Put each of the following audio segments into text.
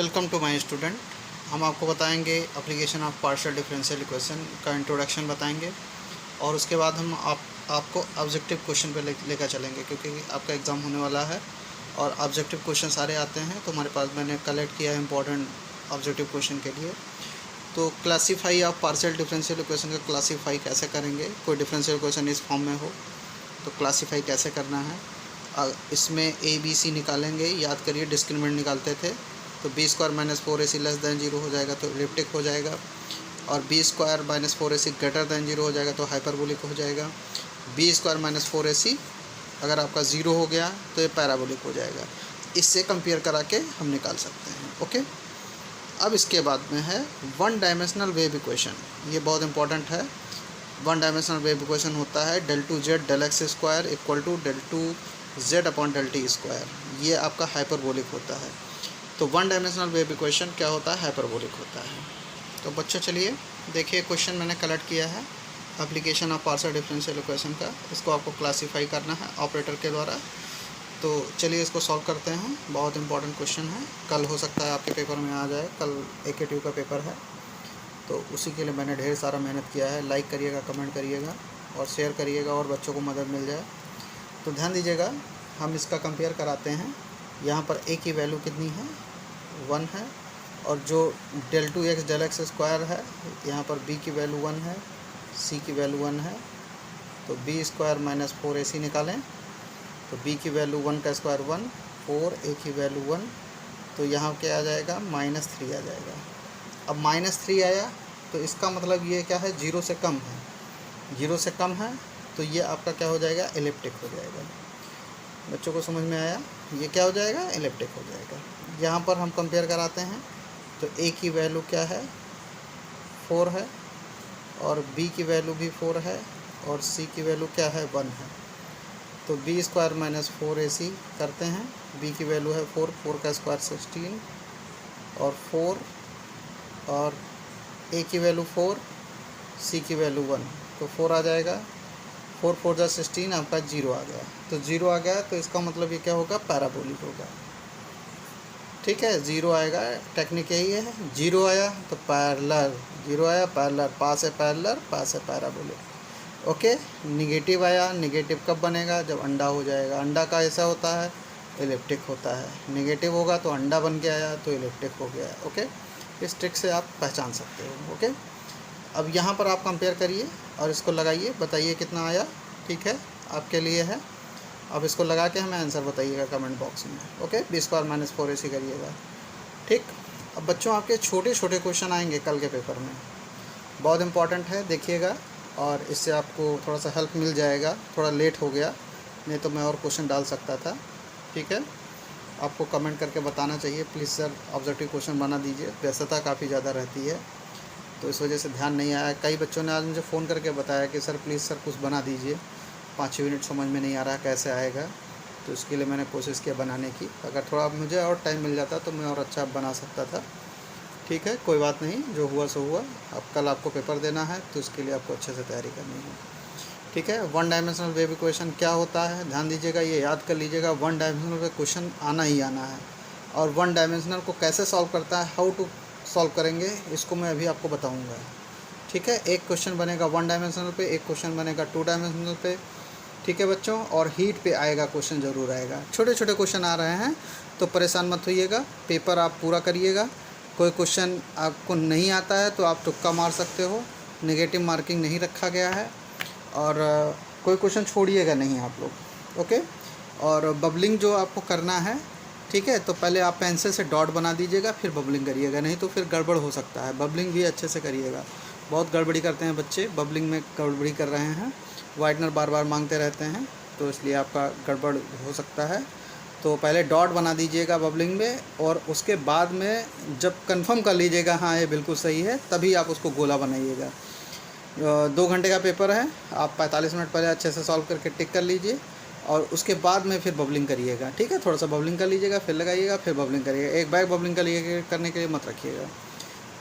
Welcome to my student. हम आपको बताएंगे application of partial differential equation का इंट्रोडक्शन बताएंगे और उसके बाद हम आपको ऑब्जेक्टिव क्वेश्चन पे लेकर चलेंगे, क्योंकि आपका एग्ज़ाम होने वाला है और ऑब्जेक्टिव क्वेश्चन सारे आते हैं। तो हमारे पास मैंने कलेक्ट किया है इंपॉर्टेंट ऑब्जेक्टिव क्वेश्चन के लिए। तो classify of partial differential equation का क्लासीफाई कैसे करेंगे, कोई डिफरेंशियल इक्वेशन इस फॉर्म में हो तो क्लासीफाई कैसे करना है। इसमें ए बी सी निकालेंगे, याद करिए डिस्क्रिमिनेंट निकालते थे तो B square minus 4ac less than 0 हो जाएगा तो एलिप्टिक हो जाएगा, और B square minus 4ac greater than 0 हो जाएगा तो हाइपरबोलिक हो जाएगा। बी स्क्वायर माइनस 4ac अगर आपका 0 हो गया तो ये पैराबोलिक हो जाएगा। इससे कंपेयर करा के हम निकाल सकते हैं। ओके, अब इसके बाद में है वन डायमेंशनल वेव इक्वेशन। ये बहुत इंपॉर्टेंट है। वन डायमेंशनल वेव इक्वेशन होता है del 2z del x square equal to del 2z upon del t square. ये आपका हाइपरबोलिक होता है। तो वन डायमेंशनल वेव इक्वेशन क्या होता है, हाइपरबोलिक होता है। तो बच्चों चलिए देखिए, क्वेश्चन मैंने कलेक्ट किया है application of partial differential equation का। इसको आपको क्लासीफाई करना है ऑपरेटर के द्वारा। तो चलिए इसको सॉल्व करते हैं। बहुत इंपॉर्टेंट क्वेश्चन है, कल हो सकता है आपके पेपर में आ जाए। कल AKTU का पेपर है, तो उसी के लिए मैंने ढेर सारा मेहनत किया है। लाइक करिएगा, कमेंट करिएगा और शेयर करिएगा और बच्चों को मदद मिल जाए। तो ध्यान दीजिएगा, हम इसका कंपेयर कराते हैं। यहाँ पर a की वैल्यू कितनी है, 1 है, और जो del 2x del x square है यहाँ पर b की वैल्यू 1 है, c की वैल्यू 1 है। तो b स्क्वायर माइनस 4ac निकालें तो b की वैल्यू 1 का स्क्वायर 1, 4, a की वैल्यू 1, तो यहाँ क्या आ जाएगा, -3 आ जाएगा। अब -3 आया तो इसका मतलब ये क्या है, 0 से कम है। 0 से कम है तो ये आपका क्या हो जाएगा, एलिप्टिक हो जाएगा। बच्चों को समझ में आया, ये क्या हो जाएगा, एलिप्टिक हो जाएगा। यहाँ पर हम कंपेयर कराते हैं तो a की वैल्यू क्या है, 4 है, और b की वैल्यू भी 4 है, और c की वैल्यू क्या है, 1 है। तो b स्क्वायर माइनस 4ac करते हैं। b की वैल्यू है 4, 4 का स्क्वायर 16, और 4, और a की वैल्यू 4, c की वैल्यू 1, तो 4 आ जाएगा। 4 4 जा 16, आपका 0 आ गया। तो 0 आ गया तो इसका मतलब ये क्या होगा, पैराबोलिक होगा। ठीक है, 0 आएगा, टेक्निक यही है। 0 आया तो पैरेलल, 0 आया पैरेलल, पास है पैरेलल, पास है पैराबोलिक। ओके, निगेटिव आया, निगेटिव कब बनेगा, जब अंडा हो जाएगा। अंडा का ऐसा होता है, एलिप्टिक होता है। निगेटिव होगा तो अंडा बन के आया तो एलिप्टिक हो गया। ओके, इस ट्रिक से आप पहचान सकते हो। ओके, अब यहाँ पर आप कंपेयर करिए और इसको लगाइए, बताइए कितना आया। ठीक है, आपके लिए है। अब इसको लगा के हमें आंसर बताइएगा कमेंट बॉक्स में। Okay, b square minus 4ac करिएगा। ठीक, अब बच्चों आपके छोटे छोटे क्वेश्चन आएंगे कल के पेपर में, बहुत इंपॉर्टेंट है, देखिएगा, और इससे आपको थोड़ा सा हेल्प मिल जाएगा। थोड़ा लेट हो गया, नहीं तो मैं और क्वेश्चन डाल सकता था। ठीक है, आपको कमेंट करके बताना चाहिए, प्लीज़ सर ऑब्जेक्टिव क्वेश्चन बना दीजिए। व्यस्तता काफ़ी ज़्यादा रहती है तो इस वजह से ध्यान नहीं आया। कई बच्चों ने आज मुझे फ़ोन करके बताया कि सर प्लीज़ सर कुछ बना दीजिए, 5-6 मिनट समझ में नहीं आ रहा कैसे आएगा। तो इसके लिए मैंने कोशिश किया बनाने की। अगर थोड़ा मुझे और टाइम मिल जाता तो मैं और अच्छा बना सकता था। ठीक है, कोई बात नहीं, जो हुआ सो हुआ। अब कल आपको पेपर देना है तो इसके लिए आपको अच्छे से तैयारी करनी है। ठीक है, वन डायमेंशनल वेव इक्वेशन क्या होता है, ध्यान दीजिएगा, ये याद कर लीजिएगा। वन डायमेंशनल क्वेश्चन आना ही आना है, और वन डायमेंशनल को कैसे सॉल्व करता है, हाउ टू सॉल्व करेंगे, इसको मैं अभी आपको बताऊंगा। ठीक है, एक क्वेश्चन बनेगा वन डायमेंशनल पे, एक क्वेश्चन बनेगा 2 डायमेंशनल पे। ठीक है बच्चों, और हीट पे आएगा क्वेश्चन, ज़रूर आएगा। छोटे छोटे क्वेश्चन आ रहे हैं तो परेशान मत होइएगा, पेपर आप पूरा करिएगा। कोई क्वेश्चन आपको नहीं आता है तो आप तुक्का मार सकते हो, नेगेटिव मार्किंग नहीं रखा गया है, और कोई क्वेश्चन छोड़िएगा नहीं आप लोग। ओके, और बबलिंग जो आपको करना है, ठीक है, तो पहले आप पेंसिल से डॉट बना दीजिएगा, फिर बबलिंग करिएगा, नहीं तो फिर गड़बड़ हो सकता है। बबलिंग भी अच्छे से करिएगा, बहुत गड़बड़ी करते हैं बच्चे, बबलिंग में गड़बड़ी कर रहे हैं, वाइटनर बार बार मांगते रहते हैं, तो इसलिए आपका गड़बड़ हो सकता है। तो पहले डॉट बना दीजिएगा बबलिंग में, और उसके बाद में जब कंफर्म कर लीजिएगा हाँ ये बिल्कुल सही है, तभी आप उसको गोला बनाइएगा। 2 घंटे का पेपर है, आप 45 मिनट पहले अच्छे से सॉल्व करके टिक कर लीजिए, और उसके बाद में फिर बबलिंग करिएगा। ठीक है, थोड़ा सा बबलिंग कर लीजिएगा, फिर लगाइएगा, फिर बबलिंग करिएगा। एक बैग बबलिंग करने के लिए मत रखिएगा।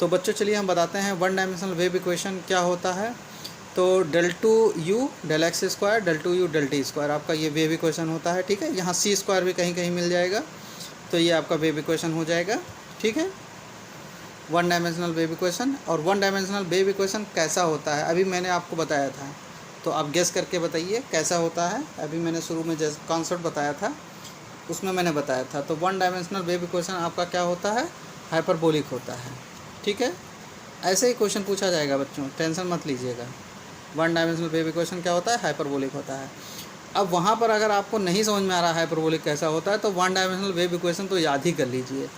तो बच्चों चलिए हम बताते हैं वन डायमेंशनल वेव इक्वेशन क्या होता है। तो del 2u del x square del 2u del t square आपका ये वेव इक्वेशन होता है। ठीक है, यहाँ c स्क्वायर भी कहीं कहीं मिल जाएगा, तो ये आपका वेव इक्वेशन हो जाएगा। ठीक है, वन डायमेंशनल वेव इक्वेशन। और वन डायमेंशनल वेव इक्वेशन कैसा होता है अभी मैंने आपको बताया था, तो आप गेस करके बताइए कैसा होता है। अभी मैंने शुरू में जैसे कॉन्सेप्ट बताया था उसमें मैंने बताया था। तो वन डायमेंशनल वेव इक्वेशन आपका क्या होता है, हाइपरबोलिक होता है। ठीक है, ऐसे ही क्वेश्चन पूछा जाएगा बच्चों, टेंशन मत लीजिएगा। वन डायमेंशनल वेव इक्वेशन क्या होता है, हाइपरबोलिक होता है। अब वहाँ पर अगर आपको नहीं समझ में आ रहा है हाइपरबोलिक कैसा होता है, तो वन डायमेंशनल वेव इक्वेशन तो याद ही कर लीजिए।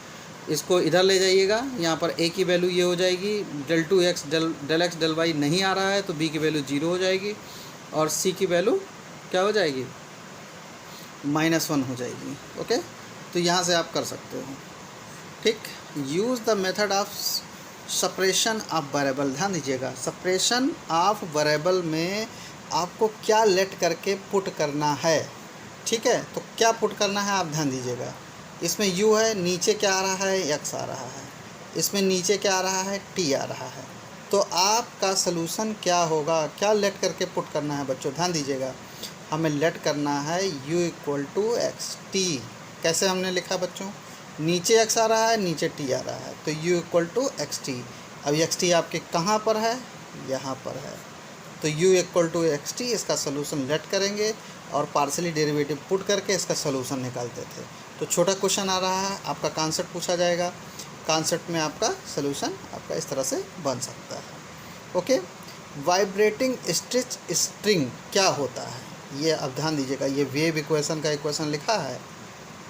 इसको इधर ले जाइएगा, यहाँ पर ए की वैल्यू ये हो जाएगी, del two X del X del Y नहीं आ रहा है तो बी की वैल्यू 0 हो जाएगी और सी की वैल्यू क्या हो जाएगी, -1 हो जाएगी। ओके, तो यहाँ से आप कर सकते हो। ठीक, use the method of suppression of variable. ध्यान दीजिएगा, सप्रेशन ऑफ वेरिएबल में आपको क्या लेट करके पुट करना है। ठीक है, तो क्या पुट करना है आप ध्यान दीजिएगा। इसमें u है, नीचे क्या आ रहा है, x आ रहा है, इसमें नीचे क्या आ रहा है, t आ रहा है। तो आपका सलूशन क्या होगा, क्या लेट करके पुट करना है बच्चों, ध्यान दीजिएगा। हमें लेट करना है u = x t। कैसे हमने लिखा बच्चों, नीचे x आ रहा है, नीचे t आ रहा है, तो u = x t। अब x t आपके कहाँ पर है, यहाँ पर है, तो u = x t। इसका सलूशन लेट करेंगे और पार्शियली डेरिवेटिव पुट करके इसका सलूशन निकालते थे। तो छोटा क्वेश्चन आ रहा है, आपका कॉन्सेप्ट पूछा जाएगा, कॉन्सेप्ट में आपका सलूशन आपका इस तरह से बन सकता है। ओके, वाइब्रेटिंग स्टिच स्ट्रिंग क्या होता है, ये अब ध्यान दीजिएगा। ये वेव इक्वेशन का इक्वेशन लिखा है,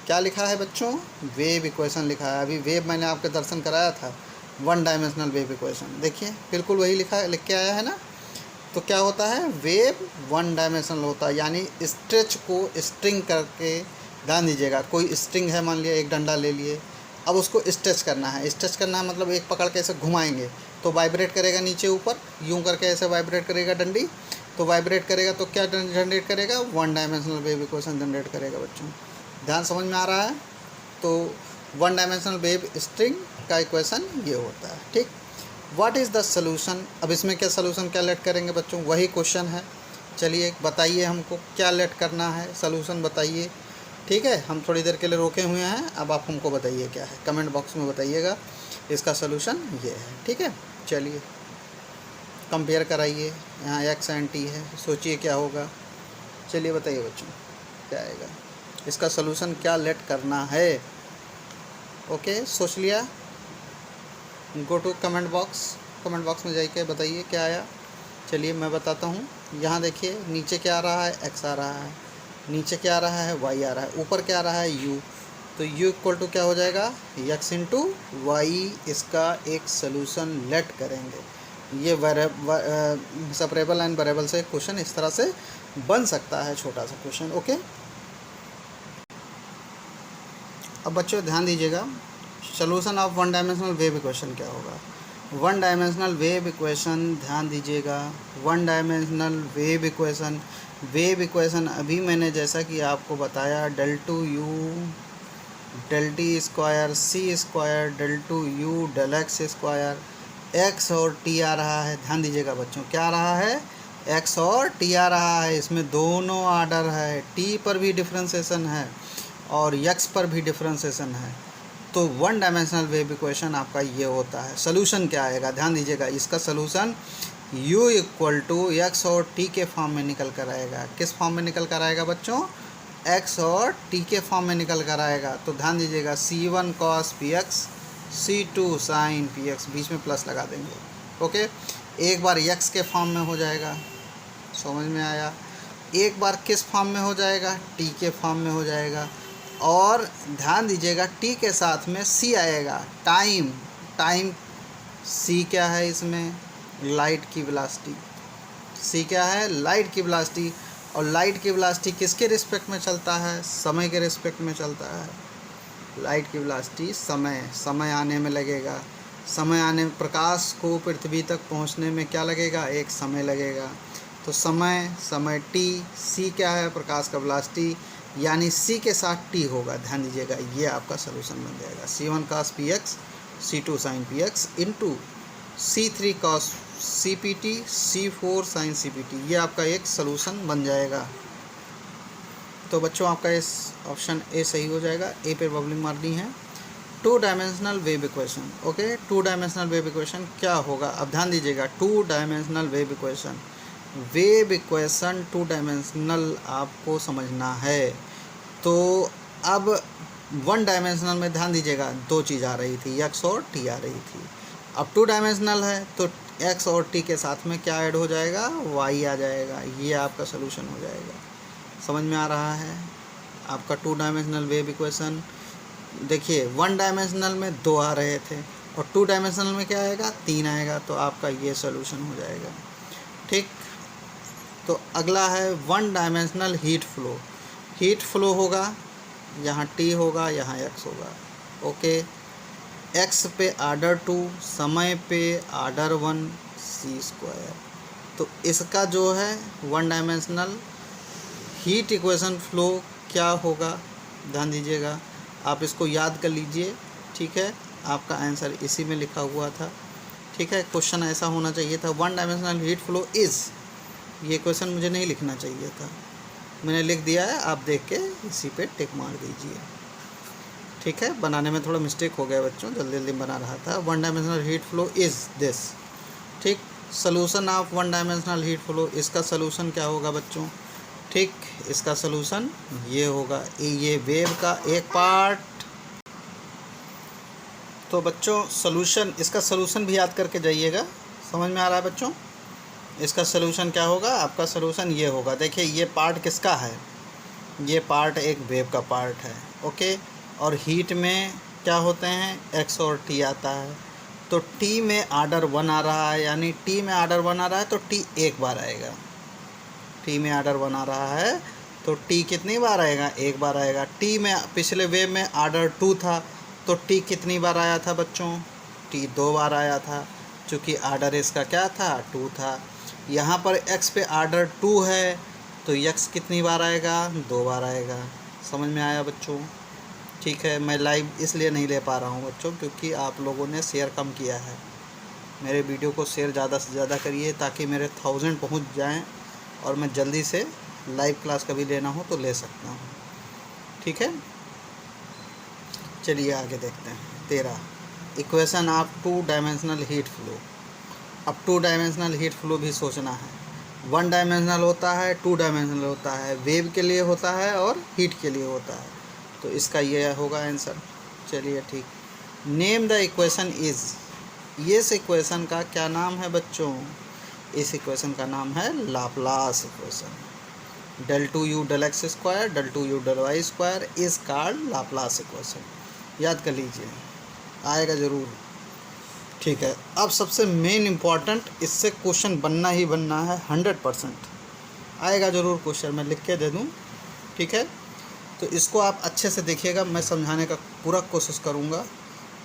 क्या लिखा है बच्चों, वेव इक्वेशन लिखा है। अभी वेव मैंने आपके दर्शन कराया था, वन डायमेंशनल वेव इक्वेशन, देखिए बिल्कुल वही लिख के आया है ना। तो क्या होता है, वेव वन डायमेंशनल होता है, यानी स्ट्रेच को स्ट्रिंग करके, ध्यान दीजिएगा, कोई स्ट्रिंग है, मान लिया एक डंडा ले लिए, अब उसको स्ट्रेच करना है। स्ट्रेच करना है मतलब एक पकड़ के ऐसे घुमाएंगे तो वाइब्रेट करेगा नीचे ऊपर, यूं करके ऐसे वाइब्रेट करेगा डंडी, तो वाइब्रेट करेगा तो क्या जनरेट करेगा, one dimensional wave equation generate करेगा बच्चों। ध्यान समझ में आ रहा है, तो वन डायमेंशनल वेव स्ट्रिंग का इक्वेशन ये होता है। ठीक, व्हाट इज़ द सलूशन। अब इसमें क्या सलूशन क्या लेट करेंगे बच्चों, वही क्वेश्चन है। चलिए बताइए हमको क्या लेट करना है, सलूशन बताइए। ठीक है, हम थोड़ी देर के लिए रोके हुए हैं, अब आप हमको बताइए क्या है, कमेंट बॉक्स में बताइएगा। इसका सलूशन ये है। ठीक है, चलिए कंपेयर कराइए, यहाँ x एंड t है, सोचिए क्या होगा। चलिए बताइए बच्चों क्या आएगा, इसका सलूशन क्या लेट करना है। ओके, सोच लिया, गो टू कमेंट बॉक्स में जाइए बताइए क्या आया। चलिए मैं बताता हूँ, यहाँ देखिए नीचे क्या आ रहा है, x आ रहा है, नीचे क्या आ रहा है, y आ रहा है, ऊपर क्या आ रहा है, u। तो u = क्या हो जाएगा, x × y। इसका एक सलूशन लेट करेंगे। ये सेपरेबल एंड वेरिएबल से क्वेश्चन इस तरह से बन सकता है, छोटा सा क्वेश्चन। ओके, अब बच्चों ध्यान दीजिएगा, solution of one dimensional wave equation क्या होगा। वन डायमेंशनल वेव इक्वेशन, ध्यान दीजिएगा, वन डायमेंशनल वेव इक्वेशन अभी मैंने जैसा कि आपको बताया, del 2u del t square c square del 2u del x square, x और t आ रहा है। ध्यान दीजिएगा बच्चों, क्या आ रहा है, x और t आ रहा है, इसमें दोनों आर्डर है, t पर भी डिफ्रेंसिएशन है और x पर भी डिफ्रेंसिएशन है। तो वन डायमेंशनल वेव इक्वेशन आपका ये होता है। सलूशन क्या आएगा, ध्यान दीजिएगा, इसका सलूशन u = x और t के फॉर्म में निकल कर आएगा। किस फॉर्म में निकल कर आएगा बच्चों, x और t के फॉर्म में निकल कर आएगा। तो ध्यान दीजिएगा, c1 cos px c2 sin px, बीच में प्लस लगा देंगे। ओके, एक बार x के फॉर्म में हो जाएगा, समझ में आया। एक बार किस फॉर्म में हो जाएगा, t के फॉर्म में हो जाएगा। और ध्यान दीजिएगा, t के साथ में c आएगा, टाइम c क्या है, इसमें लाइट की वेलोसिटी, c क्या है, लाइट की वेलोसिटी। और लाइट की वेलोसिटी किसके रिस्पेक्ट में चलता है, समय के रिस्पेक्ट में चलता है। लाइट की वेलोसिटी समय आने में लगेगा, समय आने में, प्रकाश को पृथ्वी तक पहुंचने में क्या लगेगा, एक समय लगेगा। तो समय t, c क्या है, प्रकाश का वेलोसिटी, यानी c के साथ t होगा। ध्यान दीजिएगा, ये आपका सलूशन बन जाएगा, c1 cos px c2 sin px into c3 cos cpt c4 sin cpt, ये आपका एक सलूशन बन जाएगा। तो बच्चों आपका इस ऑप्शन ए सही हो जाएगा, ए पे बबलिंग मारनी है। Two dimensional wave equation. Okay, two dimensional wave equation क्या होगा, अब ध्यान दीजिएगा। Two dimensional wave equation, wave equation two dimensional आपको समझना है। तो अब वन डायमेंशनल में ध्यान दीजिएगा, दो चीज़ आ रही थी, एक्स और टी आ रही थी। अब टू डायमेंशनल है तो एक्स और टी के साथ में क्या ऐड हो जाएगा, वाई आ जाएगा। ये आपका सोल्यूशन हो जाएगा। समझ में आ रहा है आपका टू डायमेंशनल वेव इक्वेशन। देखिए, वन डायमेंशनल में दो आ रहे थे और टू डायमेंशनल में क्या आएगा, तीन आएगा। तो आपका ये सोल्यूशन हो जाएगा। ठीक, तो अगला है one dimensional heat flow. Heat flow होगा, यहाँ टी होगा, यहाँ एक्स होगा। ओके, एक्स पे आर्डर 2, समय पे आर्डर 1, सी स्क्वायर। तो इसका जो है one dimensional heat equation flow क्या होगा, ध्यान दीजिएगा। आप इसको याद कर लीजिए, ठीक है। आपका आंसर इसी में लिखा हुआ था, ठीक है। क्वेश्चन ऐसा होना चाहिए था, one dimensional heat flow is. ये क्वेश्चन मुझे नहीं लिखना चाहिए था, मैंने लिख दिया है। आप देख के इसी पे टिक मार दीजिए, ठीक है। बनाने में थोड़ा मिस्टेक हो गया बच्चों, जल्दी जल्दी बना रहा था। One dimensional heat flow is this, ठीक। Solution of one dimensional heat flow, इसका सोल्यूशन क्या होगा बच्चों, ठीक। इसका सोल्यूशन ये होगा, ये वेव का एक पार्ट। तो बच्चों सोल्यूशन, इसका सोल्यूशन भी याद करके जाइएगा। समझ में आ रहा है बच्चों, इसका सोल्यूशन क्या होगा, आपका सोल्यूशन ये होगा। देखिए, ये पार्ट किसका है, ये पार्ट एक वेव का पार्ट है। ओके, और हीट में क्या होते हैं, एक्स और टी आता है। तो टी में आर्डर 1 आ रहा है, यानी टी में आर्डर 1 आ रहा है तो टी एक बार आएगा। टी में आर्डर 1 आ रहा है तो टी कितनी बार आएगा, एक बार आएगा। टी में पिछले वेव में आर्डर 2 था तो टी कितनी बार आया था बच्चों, टी 2 बार आया था, चूँकि आर्डर इसका क्या था, 2 था। यहाँ पर एक्स पे आर्डर 2 है तो एक्स कितनी बार आएगा, 2 बार आएगा। समझ में आया बच्चों, ठीक है। मैं लाइव इसलिए नहीं ले पा रहा हूँ बच्चों, क्योंकि आप लोगों ने शेयर कम किया है। मेरे वीडियो को शेयर ज़्यादा से ज़्यादा करिए ताकि मेरे 1000 पहुँच जाएँ और मैं जल्दी से लाइव क्लास कभी लेना हो तो ले सकता हूँ, ठीक है। चलिए आगे देखते हैं। 13, equation of two dimensional heat flow. अब टू डायमेंशनल हीट फ्लो भी सोचना है। वन डायमेंशनल होता है, टू डायमेंशनल होता है, वेव के लिए होता है और हीट के लिए होता है। तो इसका ये होगा आंसर। चलिए ठीक, नेम द इक्वेशन इज़। इस इक्वेशन का क्या नाम है बच्चों, इस इक्वेशन का नाम है Laplace equation. Del two u del x square del two u del y square is called Laplace equation. याद कर लीजिए, आएगा ज़रूर, ठीक है। अब सबसे मेन इम्पॉर्टेंट, इससे क्वेश्चन बनना ही बनना है, 100% आएगा ज़रूर क्वेश्चन, मैं लिख के दे दूँ, ठीक है। तो इसको आप अच्छे से देखिएगा, मैं समझाने का पूरा कोशिश करूँगा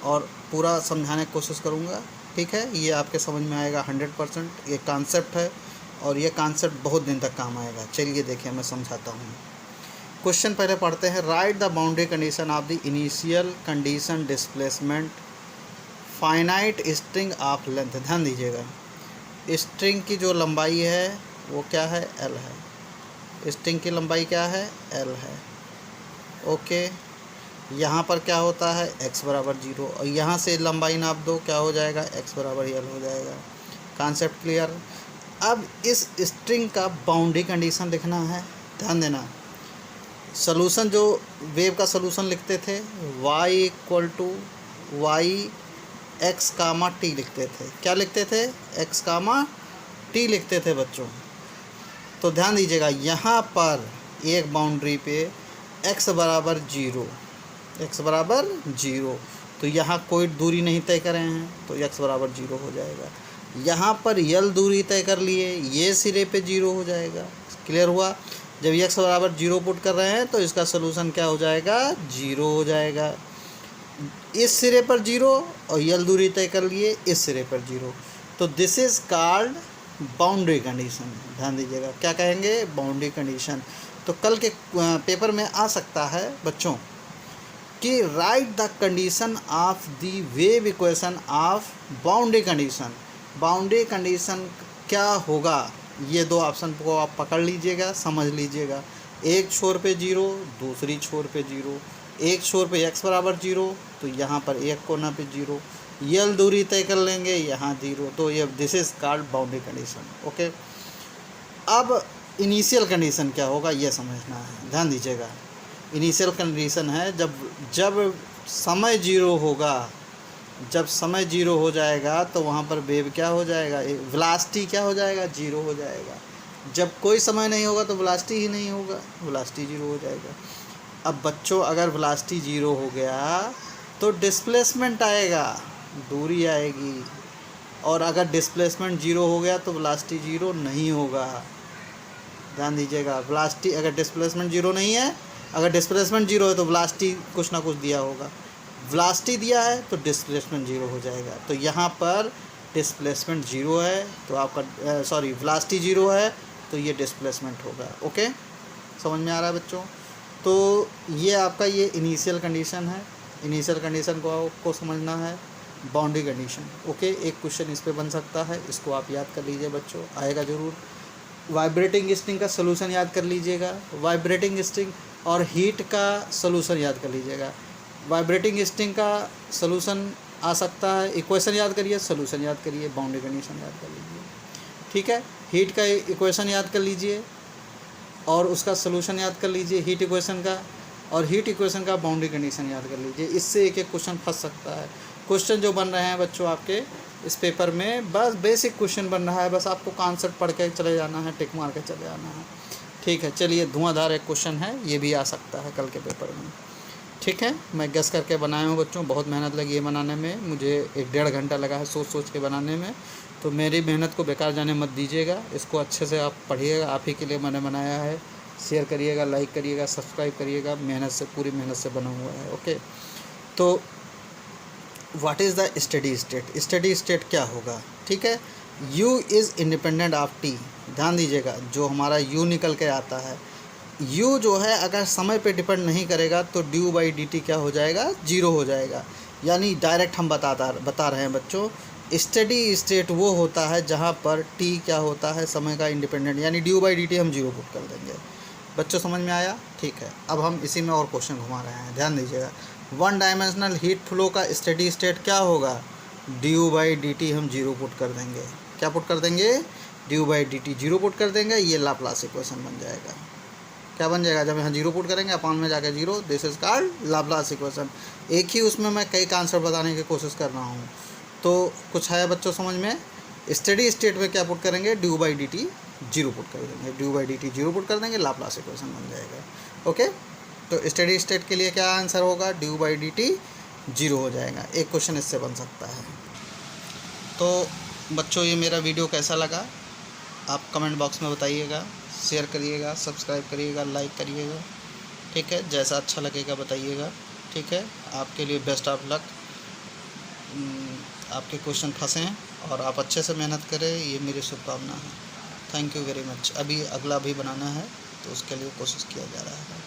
और पूरा समझाने की कोशिश करूँगा, ठीक है। ये आपके समझ में आएगा 100%। ये कॉन्सेप्ट है और ये कॉन्सेप्ट बहुत दिन तक काम आएगा। चलिए देखिए, मैं समझाता हूँ। क्वेश्चन पहले पढ़ते हैं। Right the boundary condition of the initial condition displacement finite string of length. ध्यान दीजिएगा, स्ट्रिंग की जो लंबाई है वो क्या है, एल है। स्ट्रिंग की लंबाई क्या है, एल है। ओके, यहाँ पर क्या होता है, x बराबर 0, और यहाँ से लंबाई नाप दो, क्या हो जाएगा, x बराबर l हो जाएगा। Concept clear. अब इस स्ट्रिंग का बाउंड्री कंडीशन लिखना है, ध्यान देना। सॉल्यूशन, जो वेव का सॉल्यूशन लिखते थे, y equal to y x comma t लिखते थे। क्या लिखते थे, x कामा टी लिखते थे बच्चों। तो ध्यान दीजिएगा, यहाँ पर एक बाउंड्री पे x बराबर 0, x बराबर 0, तो यहाँ कोई दूरी नहीं तय करे हैं तो x बराबर 0 हो जाएगा। यहाँ पर l दूरी तय कर लिए, ये सिरे पे 0 हो जाएगा। क्लियर हुआ। जब x बराबर 0 पुट कर रहे हैं तो इसका सोल्यूशन क्या हो जाएगा, 0 हो जाएगा। इस सिरे पर 0 और l दूरी तय कर लिए, इस सिरे पर 0। तो this is called boundary condition. ध्यान दीजिएगा, क्या कहेंगे, बाउंड्री कंडीशन। तो कल के पेपर में आ सकता है बच्चों कि right the condition of the wave equation of boundary condition. Boundary condition क्या होगा, ये दो ऑप्शन को आप पकड़ लीजिएगा, समझ लीजिएगा। एक छोर पे 0, दूसरी छोर पे 0। एक छोर पे x बराबर 0, तो यहाँ पर एक कोना पे 0, यल दूरी तय कर लेंगे, यहाँ 0, तो ये this is called boundary condition. Okay, अब इनिशियल कंडीशन क्या होगा ये समझना है, ध्यान दीजिएगा। इनिशियल कंडीशन है जब समय 0 होगा, जब समय 0 हो जाएगा तो वहाँ पर वेव क्या हो जाएगा, वेलोसिटी क्या हो जाएगा, 0 हो जाएगा। जब कोई समय नहीं होगा तो वेलोसिटी ही नहीं होगा, वेलोसिटी 0 हो जाएगा। अब बच्चों अगर वेलोसिटी 0 हो गया तो डिस्प्लेसमेंट आएगा, दूरी आएगी, और अगर डिस्प्लेसमेंट 0 हो गया तो वेलोसिटी 0 नहीं होगा। ध्यान दीजिएगा, वेलोसिटी अगर डिस्प्लेसमेंट 0 नहीं है, अगर डिस्प्लेसमेंट 0 है तो वेलोसिटी कुछ ना कुछ दिया होगा, वेलोसिटी दिया है तो डिस्प्लेसमेंट 0 हो जाएगा। तो यहाँ पर डिस्प्लेसमेंट 0 है तो आपका वेलोसिटी 0 है तो ये डिस्प्लेसमेंट होगा। ओके, समझ में आ रहा है बच्चों? तो ये आपका ये इनिशियल कंडीशन है। इनिशियल कंडीशन को आपको समझना है, बाउंड्री कंडीशन। ओके, एक क्वेश्चन इस पे बन सकता है, इसको आप याद कर लीजिए बच्चों, आएगा ज़रूर। वाइब्रेटिंग स्ट्रिंग का सोल्यूशन याद कर लीजिएगा, वाइब्रेटिंग स्ट्रिंग और हीट का सोल्यूशन याद कर लीजिएगा। वाइब्रेटिंग स्ट्रिंग का सोल्यूशन आ सकता है, इक्वेशन याद करिए, सोल्यूशन याद करिए, बाउंड्री कंडीशन याद कर लीजिए। ठीक है, हीट का इक्वेशन याद कर लीजिए और उसका सोल्यूशन याद कर लीजिए हीट इक्वेशन का, और हीट इक्वेशन का बाउंड्री कंडीशन याद कर लीजिए। इससे एक एक क्वेश्चन फंस सकता है। क्वेश्चन जो बन रहे हैं बच्चों आपके इस पेपर में बस बेसिक क्वेश्चन बन रहा है, बस आपको कॉन्सेप्ट पढ़ के चले जाना है, टिक मार के चले जाना है। ठीक है, चलिए धुआंधार एक क्वेश्चन है, ये भी आ सकता है कल के पेपर में। ठीक है, मैं गेस करके बनाया हूँ बच्चों, बहुत मेहनत लगी है बनाने में, मुझे 1-1.5 घंटा लगा है सोच के बनाने में। तो मेरी मेहनत को बेकार जाने मत दीजिएगा, इसको अच्छे से आप पढ़िएगा, आप ही के लिए मैंने बनाया है। शेयर करिएगा, लाइक करिएगा, सब्सक्राइब करिएगा, मेहनत से, पूरी मेहनत से बना हुआ है। ओके, तो what is the steady state? Steady state क्या होगा? ठीक है, U is independent of T। ध्यान दीजिएगा, जो हमारा U निकल के आता है, U जो है अगर समय पे डिपेंड नहीं करेगा तो du/dt क्या हो जाएगा, 0 हो जाएगा। यानी डायरेक्ट हम बता रहे हैं बच्चों, स्टेडी स्टेट वो होता है जहाँ पर T क्या होता है, समय का इंडिपेंडेंट, यानी du/dt हम 0 पुट कर देंगे। बच्चों समझ में आया? ठीक है, अब हम इसी में और क्वेश्चन घुमा रहे हैं, ध्यान दीजिएगा। 1 डायमेंशनल हीट फ्लो का स्टेडी स्टेट क्या होगा, du/dt हम 0 पुट कर देंगे। क्या पुट कर देंगे? du/dt 0 पुट कर देंगे, ये लाप्लास इक्वेशन बन जाएगा। क्या बन जाएगा? जब यहाँ 0 पुट करेंगे अपॉन में जाकर 0, this is called Laplace equation. एक ही उसमें मैं कई का आंसर बताने की कोशिश कर रहा हूँ, तो कुछ है बच्चों समझ में? स्टेडी स्टेट में क्या पुट करेंगे, du/dt 0 पुट कर देंगे, du/dt 0 पुट कर देंगे, लाप्लास इक्वेशन बन जाएगा। ओके, तो स्टेडी स्टेट के लिए क्या आंसर होगा, du/dt 0 हो जाएगा। एक क्वेश्चन इससे बन सकता है। तो बच्चों ये मेरा वीडियो कैसा लगा आप कमेंट बॉक्स में बताइएगा, शेयर करिएगा, सब्सक्राइब करिएगा, लाइक करिएगा। ठीक है, जैसा अच्छा लगेगा बताइएगा। ठीक है, आपके लिए बेस्ट ऑफ लक, आपके क्वेश्चन फंसें और आप अच्छे से मेहनत करें, ये मेरी शुभकामना है। Thank you very much. अभी अगला भी बनाना है तो उसके लिए कोशिश किया जा रहा है।